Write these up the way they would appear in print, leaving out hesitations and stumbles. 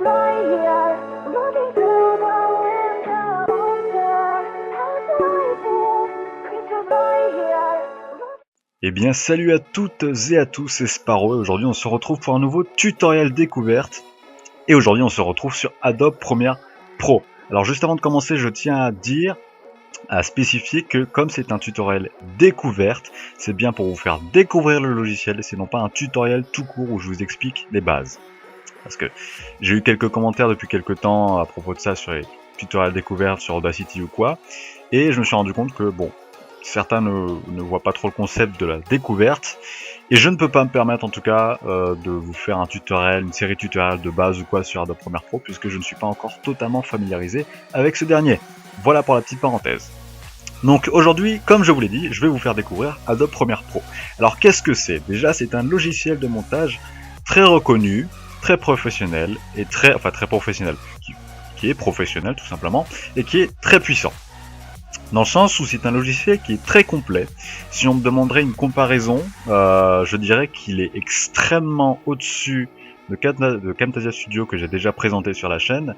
Eh bien salut à toutes et à tous, c'est Sparrow et aujourd'hui on se retrouve pour un nouveau tutoriel découverte. Et aujourd'hui on se retrouve sur Adobe Premiere Pro. Alors juste avant de commencer, je tiens à spécifier que comme c'est un tutoriel découverte, c'est bien pour vous faire découvrir le logiciel et c'est non pas un tutoriel tout court où je vous explique les bases. Parce que j'ai eu quelques commentaires depuis quelques temps à propos de ça sur les tutoriels découvertes sur Audacity ou quoi, et je me suis rendu compte que bon, certains ne voient pas trop le concept de la découverte, et je ne peux pas me permettre en tout cas de vous faire un tutoriel, une série tutoriel de base ou quoi sur Adobe Premiere Pro, puisque je ne suis pas encore totalement familiarisé avec ce dernier. Voilà pour la petite parenthèse. Donc aujourd'hui, comme je vous l'ai dit, je vais vous faire découvrir Adobe Premiere Pro. Alors qu'est-ce que c'est? Déjà, c'est un logiciel de montage très reconnu, très professionnel, et très professionnel, qui est professionnel tout simplement, et qui est très puissant. Dans le sens où c'est un logiciel qui est très complet. Si on me demanderait une comparaison, je dirais qu'il est extrêmement au-dessus de Camtasia Studio que j'ai déjà présenté sur la chaîne,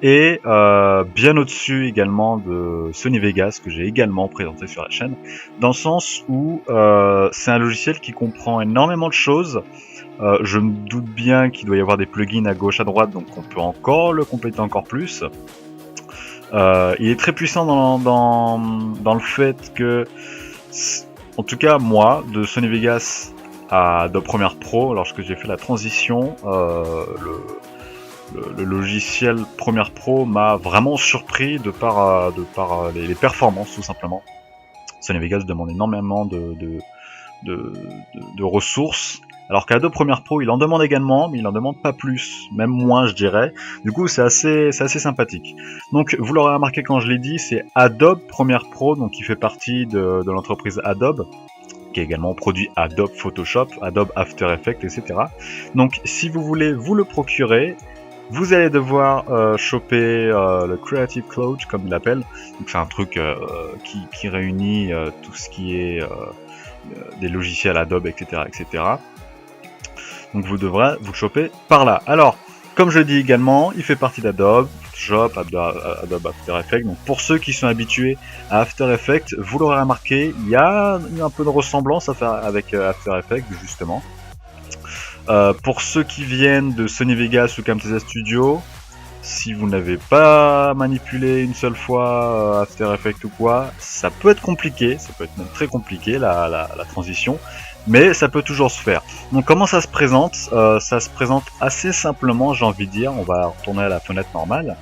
et bien au-dessus également de Sony Vegas que j'ai également présenté sur la chaîne, dans le sens où c'est un logiciel qui comprend énormément de choses. Je me doute bien qu'il doit y avoir des plugins à gauche à droite, donc on peut encore le compléter encore plus. Il est très puissant dans le fait que, en tout cas moi, de Sony Vegas à Adobe Premiere Pro, lorsque j'ai fait la transition, le logiciel Premiere Pro m'a vraiment surpris de par les performances tout simplement. Sony Vegas demande énormément de ressources, alors qu'Adobe Premiere Pro il en demande également, mais il en demande pas plus, même moins je dirais. Du coup c'est assez sympathique. Donc vous l'aurez remarqué quand je l'ai dit, c'est Adobe Premiere Pro, donc qui fait partie de l'entreprise Adobe, qui a également produit Adobe Photoshop, Adobe After Effects, etc. Donc si vous voulez vous le procurer, vous allez devoir choper le Creative Cloud comme il l'appelle. Donc c'est un truc qui réunit tout ce qui est des logiciels Adobe, etc., etc. Donc vous devrez vous le choper par là. Alors, comme je le dis également, il fait partie d'Adobe, Photoshop, Adobe After Effects. Donc pour ceux qui sont habitués à After Effects, vous l'aurez remarqué, il y a un peu de ressemblance à faire avec After Effects justement. Pour ceux qui viennent de Sony Vegas ou Camtasia Studio, si vous n'avez pas manipulé une seule fois After Effects ou quoi, ça peut être compliqué, ça peut être même très compliqué la transition, mais ça peut toujours se faire. Donc comment ça se présente? Ça se présente assez simplement, j'ai envie de dire. On va retourner à la fenêtre normale.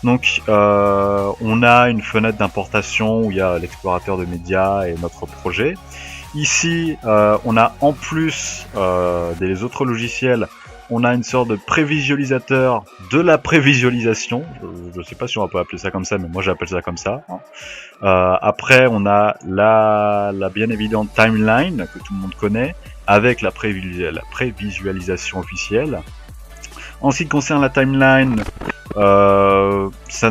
Donc on a une fenêtre d'importation où il y a l'explorateur de médias et notre projet. Ici on a en plus des autres logiciels, on a une sorte de prévisualisateur de la prévisualisation. Je ne sais pas si on peut appeler ça comme ça, mais moi j'appelle ça comme ça. Après, on a la bien évidente timeline que tout le monde connaît, avec la prévisualisation officielle. En ce qui concerne la timeline, ça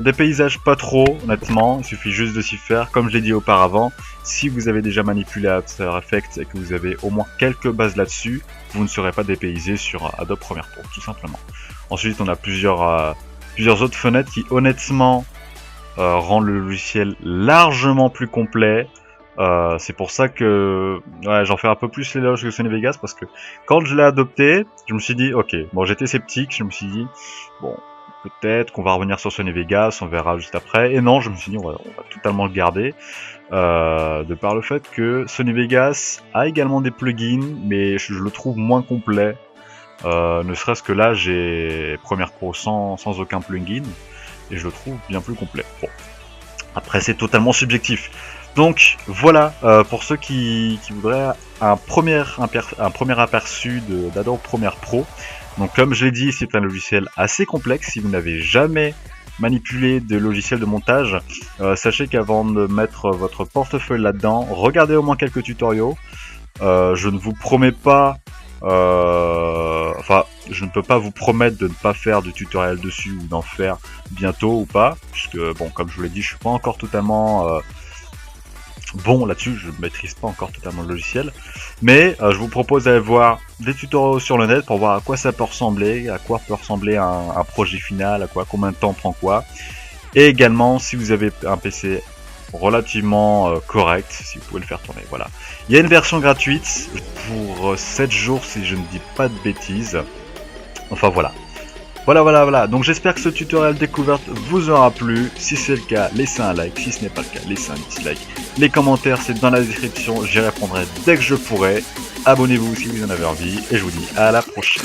dépaysage pas trop, honnêtement. Il suffit juste de s'y faire. Comme je l'ai dit auparavant, si vous avez déjà manipulé After Effects et que vous avez au moins quelques bases là-dessus, vous ne serez pas dépaysé sur Adobe Premiere Pro, tout simplement. Ensuite, on a plusieurs autres fenêtres qui, honnêtement, rendent le logiciel largement plus complet. C'est pour ça que j'en fais un peu plus l'éloge que Sony Vegas, parce que quand je l'ai adopté, je me suis dit, ok, bon, j'étais sceptique, je me suis dit, bon, peut-être qu'on va revenir sur Sony Vegas, on verra juste après. Et non, je me suis dit, on va totalement le garder. De par le fait que Sony Vegas a également des plugins, mais je le trouve moins complet. Ne serait-ce que là, j'ai Premiere Pro sans aucun plugin, et je le trouve bien plus complet. Bon, après c'est totalement subjectif. Donc voilà, pour ceux qui voudraient un premier aperçu d'Adobe Premiere Pro. Donc comme je l'ai dit, c'est un logiciel assez complexe. Si vous n'avez jamais manipulé de logiciel de montage, sachez qu'avant de mettre votre portefeuille là-dedans, regardez au moins quelques tutoriaux. Je ne vous promets pas, je ne peux pas vous promettre de ne pas faire de tutoriel dessus ou d'en faire bientôt ou pas, puisque bon, comme je vous l'ai dit, je suis pas encore totalement bon là-dessus, je ne maîtrise pas encore totalement le logiciel, mais je vous propose d'aller voir des tutoriaux sur le net pour voir à quoi ça peut ressembler, à quoi peut ressembler un projet final, à quoi, combien de temps prend quoi, et également si vous avez un PC relativement correct, si vous pouvez le faire tourner, voilà. Il y a une version gratuite pour 7 jours si je ne dis pas de bêtises, enfin voilà. Voilà, donc j'espère que ce tutoriel découverte vous aura plu. Si c'est le cas, laissez un like. Si ce n'est pas le cas, laissez un dislike. Les commentaires, c'est dans la description. J'y répondrai dès que je pourrai. Abonnez-vous si vous en avez envie. Et je vous dis à la prochaine.